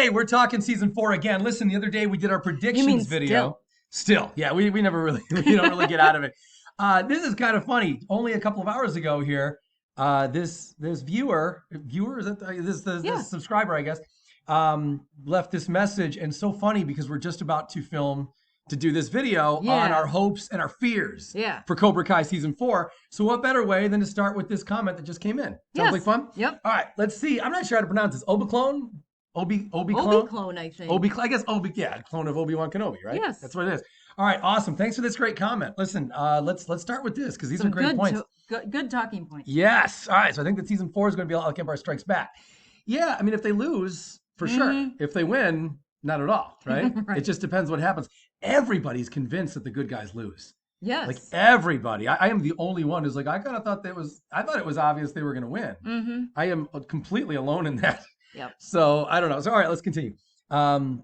hey, we're talking season 4 again. Listen, the other day we did our predictions video. Still, yeah, we never really, we don't really get out of it. This is kind of funny. Only a couple of hours ago here, this viewer, is that this subscriber, I guess, left this message, and so funny because we're just about to do this video on our hopes and our fears for Cobra Kai season 4. So what better way than to start with this comment that just came in? Sounds like fun? Yep. All right, let's see. I'm not sure how to pronounce this. Obiclone? Obi-Clone, I think. Clone of Obi-Wan Kenobi, right? Yes. That's what it is. All right, awesome. Thanks for this great comment. Listen, let's start with this because these are great points. Good talking points. Yes. All right, so I think that season 4 is going to be Empire Strikes Back. Yeah, I mean, if they lose, for sure. If they win, not at all, right? It just depends what happens. Everybody's convinced that the good guys lose. Yes. Like everybody. I am the only one who's like, I kind of thought I thought it was obvious they were going to win. I am completely alone in that. Yep. So I don't know. So all right, let's continue. I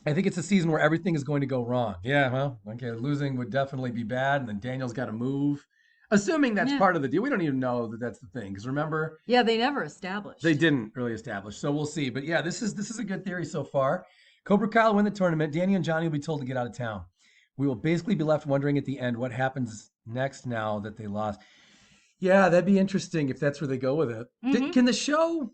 think it's a season where everything is going to go wrong. Yeah, well, okay, losing would definitely be bad, and then Daniel's got to move. Assuming that's part of the deal. We don't even know that that's the thing. Because remember... Yeah, they never established. They didn't really establish. So we'll see. But yeah, this is a good theory so far. Cobra Kai will win the tournament. Danny and Johnny will be told to get out of town. We will basically be left wondering at the end what happens next now that they lost. Yeah, that'd be interesting if that's where they go with it. Can the show...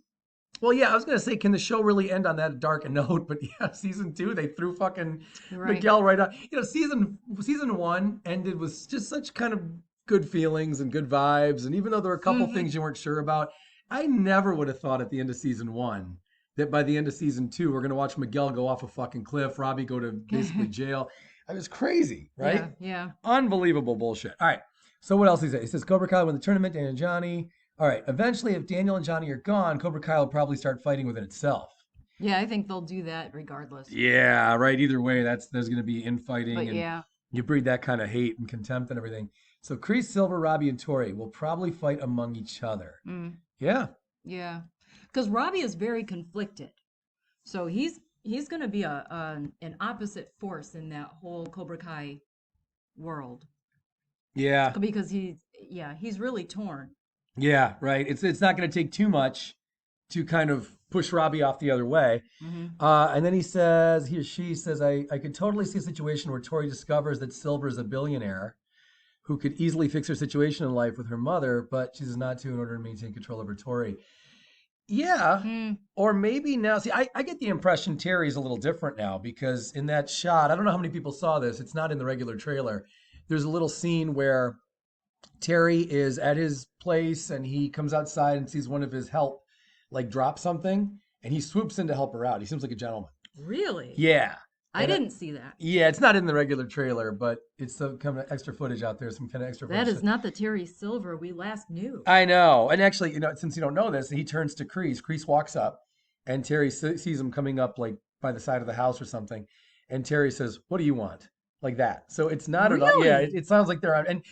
Well, yeah, I was going to say, can the show really end on that dark note? But yeah, season 2, they threw fucking Miguel right out. You know, season 1 ended with just such kind of good feelings and good vibes. And even though there were a couple things you weren't sure about, I never would have thought at the end of season 1 that by the end of season 2, we're going to watch Miguel go off a fucking cliff, Robby go to basically jail. It was crazy, right? Yeah. Unbelievable bullshit. All right. So what else he says? He says, Cobra Kai win the tournament, Daniel and Johnny. All right. Eventually, if Daniel and Johnny are gone, Cobra Kai will probably start fighting within itself. Yeah, I think they'll do that regardless. Yeah, right. Either way, there's going to be infighting. But and you breed that kind of hate and contempt and everything. So Kreese, Silver, Robby, and Tori will probably fight among each other. Yeah. Yeah. Because Robby is very conflicted. So he's going to be an opposite force in that whole Cobra Kai world. Yeah. Because he's really torn. Yeah, right. It's not going to take too much to kind of push Robby off the other way. And then he or she says, I could totally see a situation where Tori discovers that Silver is a billionaire who could easily fix her situation in life with her mother, but chooses not to in order to maintain control over Tori. Yeah. Or maybe now, see, I get the impression Terry's a little different now because in that shot, I don't know how many people saw this. It's not in the regular trailer. There's a little scene where Terry is at his place and he comes outside and sees one of his help like drop something and he swoops in to help her out. He seems like a gentleman. Really? Yeah. I didn't see that. Yeah, it's not in the regular trailer, but it's some kind of extra footage out there, some kind of extra footage. That is not the Terry Silver we last knew. I know. And actually, since you don't know this, he turns to Kreese. Kreese walks up and Terry sees him coming up like by the side of the house or something. And Terry says, "What do you want?" Like that. So it's not at all. Yeah, it sounds like they're on. And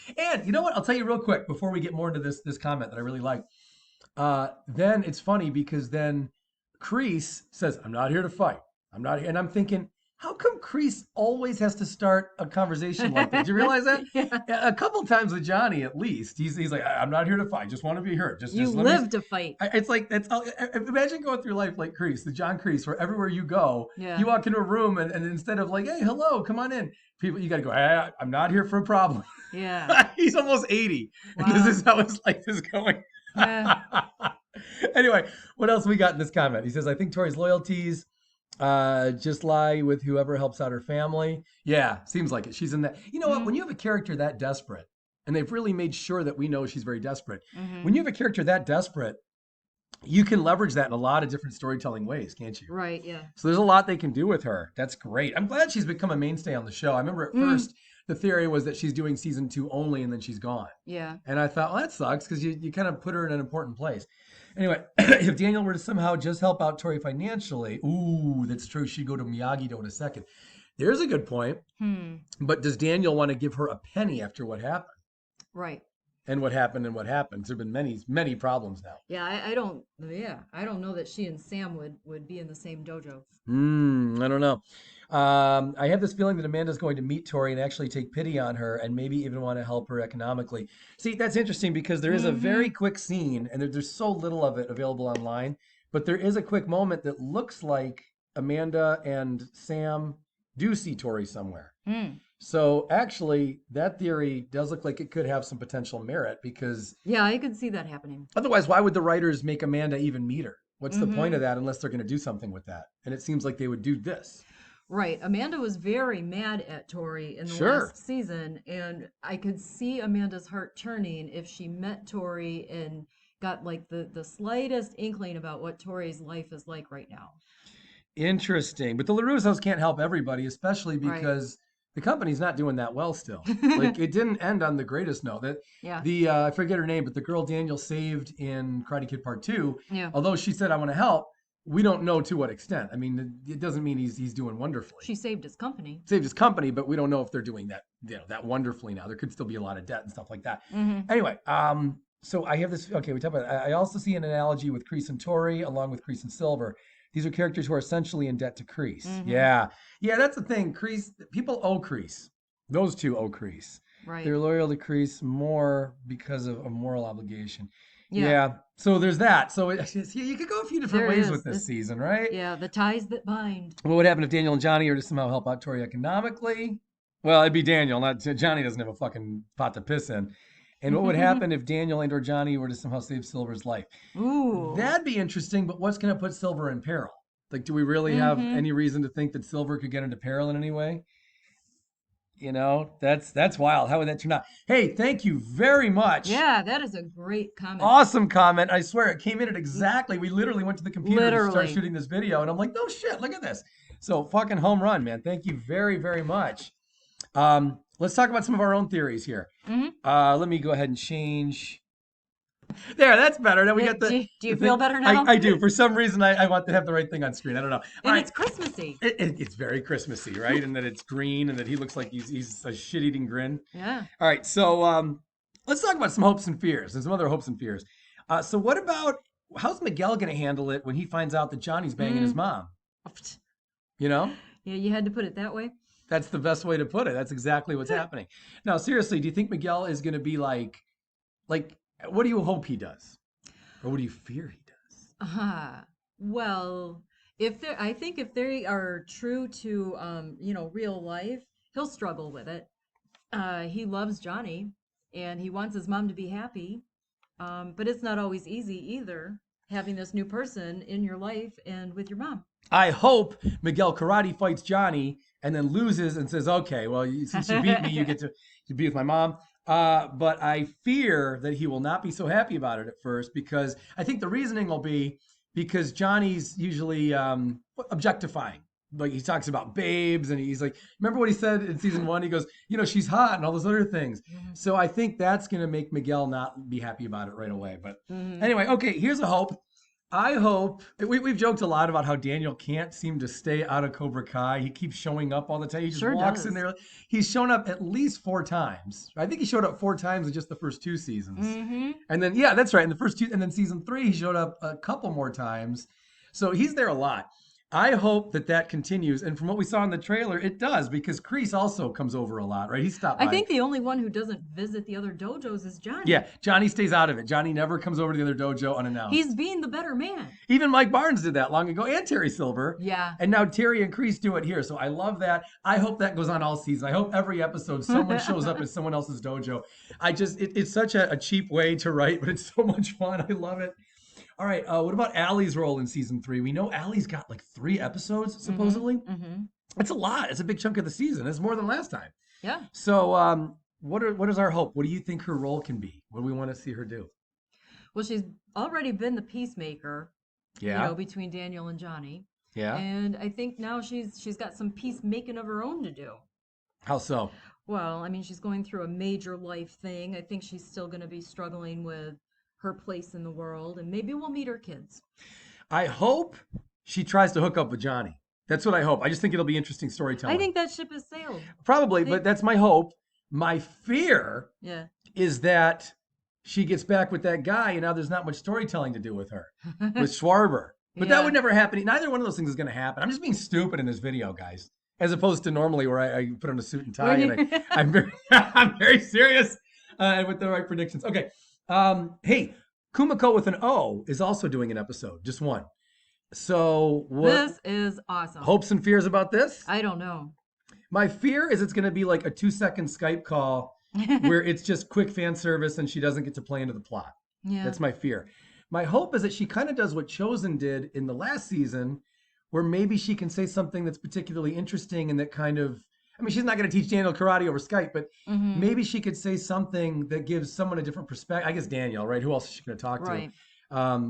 you know what? I'll tell you real quick before we get more into this comment that I really like. Then it's funny because then Kreese says, "I'm not here to fight. I'm not here." And I'm thinking, how come Kreese always has to start a conversation like that? Do you realize that? A couple times with Johnny, at least, he's like, "I'm not here to fight. Just want to be heard. Just live to fight." It's like imagine going through life like Kreese, the John Kreese, where everywhere you go, you walk into a room and instead of like, "Hey, hello, come on in," you got to go, "Hey, I'm not here for a problem." Yeah. He's almost 80, and this is how his life is going. Anyway, what else we got in this comment? He says, "I think Tori's loyalties just lie with whoever helps out her family." Yeah, seems like it. She's in that. You know what? When you have a character that desperate, and they've really made sure that we know she's very desperate. When you have a character that desperate, you can leverage that in a lot of different storytelling ways, can't you? Right, yeah. So there's a lot they can do with her. That's great. I'm glad she's become a mainstay on the show. I remember at first, the theory was that she's doing season 2 only and then she's gone. Yeah. And I thought, well, that sucks because you kind of put her in an important place. Anyway, if Daniel were to somehow just help out Tori financially, ooh, that's true. She'd go to Miyagi-Do in a second. There's a good point. But does Daniel want to give her a penny after what happened? Right. And what happened and what happened. There have been many, many problems now. Yeah, I don't know that she and Sam would be in the same dojo. I don't know. I have this feeling that Amanda's going to meet Tori and actually take pity on her and maybe even want to help her economically. See, that's interesting because there is a very quick scene and there's so little of it available online, but there is a quick moment that looks like Amanda and Sam do see Tori somewhere. Mm. So actually, that theory does look like it could have some potential merit because Yeah, I could see that happening. otherwise, why would the writers make Amanda even meet her? What's the point of Mm-hmm. that unless they're going to do something with that? And it seems like they would do this. Right. Amanda was very mad at Tori in the Sure. last season, and I could see Amanda's heart turning if she met Tori and got like the slightest inkling about what Tori's life is like right now. Interesting. But the LaRussos can't help everybody, especially Right. because the company's not doing that well still. Like it didn't end on the greatest note. That Yeah. the I forget her name, but the girl Daniel saved in Karate Kid Part 2, Yeah. although she said I want to help, we don't know to what extent. I mean, it doesn't mean he's doing wonderfully. She saved his company. Saved his company, but we don't know if they're doing that, that wonderfully now. There could still be a lot of debt and stuff like that. Mm-hmm. Anyway, so I have this. Okay, we talk about. I also see an analogy with Kreese and Tori, along with Kreese and Silver. These are characters who are essentially in debt to Kreese. Mm-hmm. Yeah, that's the thing. Kreese, people owe Kreese. Those two owe Kreese. Right. They're loyal to Kreese more because of a moral obligation. Yeah. Yeah. So there's that. So you could go a few different There ways is. with this season, right? Yeah, the ties that bind. What would happen if Daniel and Johnny are to somehow help out Tori economically? Well, it'd be Daniel, not Johnny. Doesn't have a fucking pot to piss in. And what would happen if Daniel and or Johnny were to somehow save Silver's life? Ooh. That'd be interesting, but what's going to put Silver in peril? Like, do we really have any reason to think that Silver could get into peril in any way? You know, that's wild. How would that turn out? Hey, thank you very much. Yeah, that is a great comment. Awesome comment. I swear it came in at exactly. We literally went to the computer to start Literally. shooting this video, and I'm like, no shit, look at this. So fucking home run, man. Thank you very, very much. Let's talk about some of our own theories here. Mm-hmm. Let me go ahead and change. There, that's better. Now we got the. Do you the feel thing. better now? I do. For some reason, I want to have the right thing on screen. I don't know. All And right. it's Christmassy. It's very Christmassy, right? And that it's green, and that he looks like he's a shit-eating grin. Yeah. All right, so let's talk about some hopes and fears and some other hopes and fears. So what about how's Miguel going to handle it when he finds out that Johnny's banging his mom? You know? Yeah, you had to put it that way. That's the best way to put it. That's exactly what's happening. Now, seriously, do you think Miguel is going to be like, what do you hope he does? Or what do you fear he does? Well, I think if they are true to, real life, he'll struggle with it. He loves Johnny, and he wants his mom to be happy. But it's not always easy either, having this new person in your life and with your mom. I hope Miguel karate fights Johnny and then loses and says, okay, well, since you beat me, you get to be with my mom. But I fear that he will not be so happy about it at first because I think the reasoning will be because Johnny's usually objectifying. Like he talks about babes and he's like, remember what he said in season 1? He goes, she's hot and all those other things. Mm-hmm. So I think that's going to make Miguel not be happy about it right away. But anyway, okay, here's a hope. I hope we've joked a lot about how Daniel can't seem to stay out of Cobra Kai. He keeps showing up all the time. He just walks in there. He's shown up at least 4 times. I think he showed up 4 times in just the first 2 seasons. Mm-hmm. And then, yeah, that's right. In the first 2, and then season 3, he showed up a couple more times. So he's there a lot. I hope that continues. And from what we saw in the trailer, it does because Kreese also comes over a lot, right? He stopped by. I think the only one who doesn't visit the other dojos is Johnny. Yeah, Johnny stays out of it. Johnny never comes over to the other dojo unannounced. He's being the better man. Even Mike Barnes did that long ago, and Terry Silver. Yeah. And now Terry and Kreese do it here. So I love that. I hope that goes on all season. I hope every episode someone shows up at someone else's dojo. It's such a cheap way to write, but it's so much fun. I love it. All right, what about Allie's role in season 3? We know Allie's got like 3 episodes, supposedly. Mm-hmm. That's a lot. It's a big chunk of the season. It's more than last time. Yeah. So what is our hope? What do you think her role can be? What do we want to see her do? Well, she's already been the peacemaker, yeah. Between Daniel and Johnny. Yeah. And I think now she's got some peacemaking of her own to do. How so? Well, I mean, she's going through a major life thing. I think she's still going to be struggling with her place in the world, and maybe we'll meet her kids. I hope she tries to hook up with Johnny. That's what I hope. I just think it'll be interesting storytelling. I think that ship has sailed. Probably, but that's my hope. My fear is that she gets back with that guy, and now there's not much storytelling to do with her, with Schwarber. But that would never happen. Neither one of those things is going to happen. I'm just being stupid in this video, guys, as opposed to normally where I put on a suit and tie, and I'm very serious with the right predictions. Okay. Hey, Kumiko with an O is also doing an episode, just one. So what This is awesome. hopes and fears about this? I don't know. My fear is it's going to be like a 2-second Skype call where it's just quick fan service and she doesn't get to play into the plot. Yeah. That's my fear. My hope is that she kind of does what Chosen did in the last season, where maybe she can say something that's particularly interesting and that kind of, I mean, she's not going to teach Daniel karate over Skype, but maybe she could say something that gives someone a different perspective. I guess Daniel, right? Who else is she going to talk to? Right.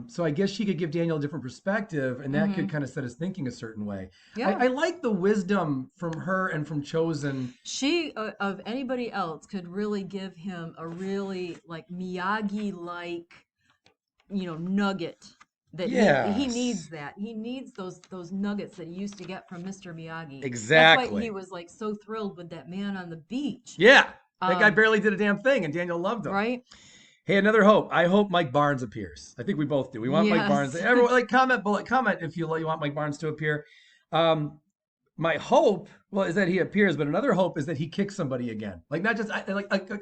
So I guess she could give Daniel a different perspective, and that could kind of set us thinking a certain way. Yeah. I like the wisdom from her and from Chosen. She, of anybody else, could really give him a really like Miyagi-like, nugget that he needs. Yes. That he needs those nuggets that he used to get from Mr. Miyagi. That's why Exactly. he was like so thrilled with that man on the beach, Yeah. That guy barely did a damn thing, and Daniel loved him. right? Hey, another hope. I hope Mike Barnes appears. I think we both do. We want Mike Barnes. Yes. Everyone, like, comment if you want Mike Barnes to appear. My hope, well, is that he appears, but another hope is that he kicks somebody again. Like, not just like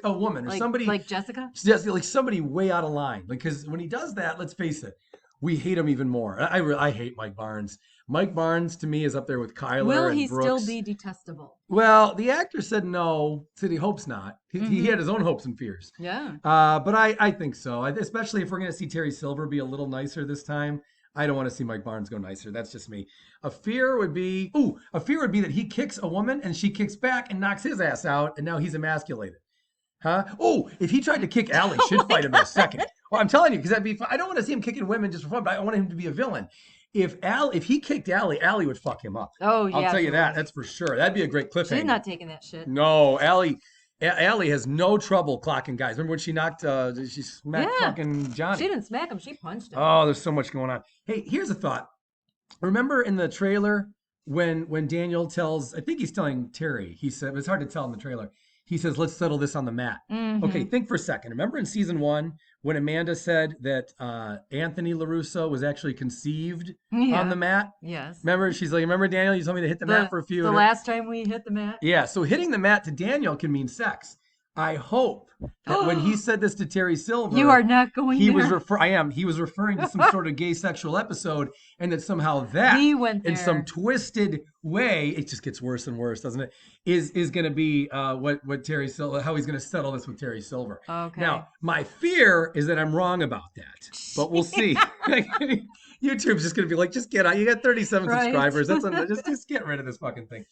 a woman or somebody. Like Jessica. Just like somebody way out of line. Because when he does that, let's face it, we hate him even more. I hate Mike Barnes. Mike Barnes to me is up there with Kyler Will and he Brooks. still be detestable? Well, the actor said no. Said he hopes not. He had his own hopes and fears. Yeah. But I think so. Especially if we're going to see Terry Silver be a little nicer this time. I don't want to see Mike Barnes go nicer. That's just me. A fear would be that he kicks a woman and she kicks back and knocks his ass out, and now he's emasculated. Huh? Oh, if he tried to kick Allie, she'd fight him in a second. Well, I'm telling you, because that'd be fun. I don't want to see him kicking women just for fun, but I want him to be a villain. If he kicked Allie would fuck him up. Oh, yeah. I'll tell you she that. would. That's for sure. That'd be a great cliffhanger. She's not taking that shit. No, Allie has no trouble clocking guys. Remember when she smacked Yeah. fucking Johnny? She didn't smack him. She punched him. Oh, there's so much going on. Hey, here's a thought. Remember in the trailer when Daniel tells, I think he's telling Terry, he said, it's hard to tell in the trailer. He says, let's settle this on the mat. Okay, think for a second. Remember in season 1 when Amanda said that Anthony LaRusso was actually conceived on the mat? Yes. Remember Daniel, you told me to hit the mat for a few. The last time we hit the mat. Yeah, so hitting the mat to Daniel can mean sex. I hope that when he said this to Terry Silver, You are not going he there. was he was referring to some sort of gay sexual episode, and that somehow that He went in there. some twisted way, it just gets worse and worse, doesn't it? Is going to be what Terry Silver, how he's going to settle this with Terry Silver. Okay. Now, my fear is that I'm wrong about that, but we'll see. YouTube's just going to be like, just get out. You got 37 Right. subscribers. That's just get rid of this fucking thing.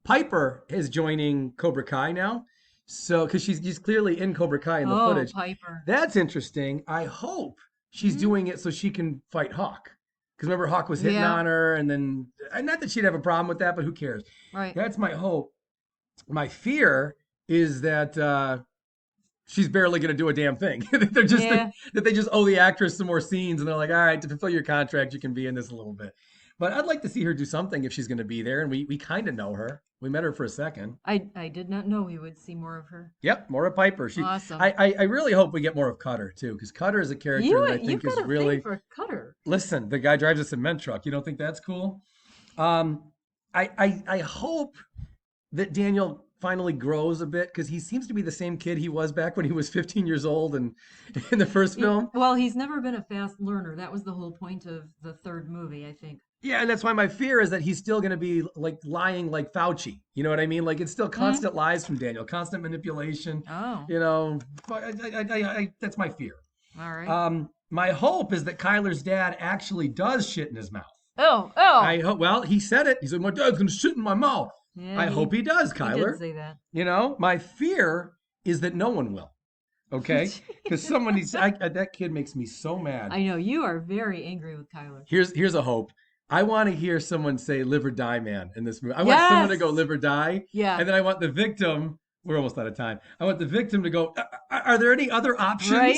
Piper is joining Cobra Kai now. So, because she's clearly in Cobra Kai in the footage. Piper. That's interesting. I hope she's doing it so she can fight Hawk. Because remember, Hawk was hitting on her, and then, not that she'd have a problem with that, but who cares? Right. That's my hope. My fear is that she's barely going to do a damn thing. that they just owe the actress some more scenes, and they're like, all right, to fulfill your contract, you can be in this a little bit. But I'd like to see her do something if she's going to be there, and we kind of know her. We met her for a second. I did not know we would see more of her. Yep, more of Piper. Awesome. I really hope we get more of Cutter too, because Cutter is a character that I think is really. Thing for Cutter. Listen, the guy drives a cement truck. You don't think that's cool? I hope that Daniel finally grows a bit, because he seems to be the same kid he was back when he was 15 years old and in the first film. Well, he's never been a fast learner. That was the whole point of the third movie, I think. Yeah, and that's why my fear is that he's still going to be like lying like Fauci. You know what I mean? Like it's still constant lies from Daniel, constant manipulation. Oh. You know, that's my fear. All right. My hope is that Kyler's dad actually does shit in his mouth. Oh. I hope. Well, he said it. He said, "My dad's gonna shit in my mouth." Yeah, I hope he does, Kyler. He did say that. You know, my fear is that no one will. Okay, because someone needs. That kid makes me so mad. I know you are very angry with Kyler. Here's a hope. I want to hear someone say "live or die, man" in this movie. I want someone to go "live or die," Yeah. and then I want the victim. We're almost out of time. I want the victim to go, are there any other options? Right?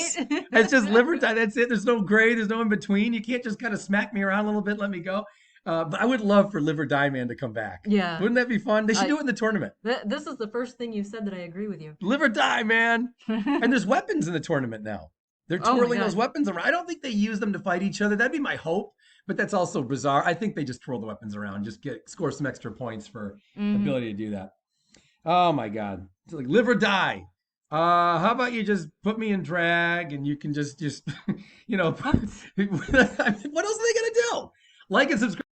It's just live or die. That's it. There's no gray. There's no in between. You can't just kind of smack me around a little bit, let me go. But I would love for Live or Die Man to come back. Yeah. Wouldn't that be fun? They should do it in the tournament. This is the first thing you said that I agree with you. Live or die, man. And there's weapons in the tournament now. They're twirling those weapons around. I don't think they use them to fight each other. That'd be my hope. But that's also bizarre. I think they just twirl the weapons around, just score some extra points for ability to do that. Oh my God. It's like live or die. How about you just put me in drag and you can just, you know, What? what else are they gonna do? Like and subscribe.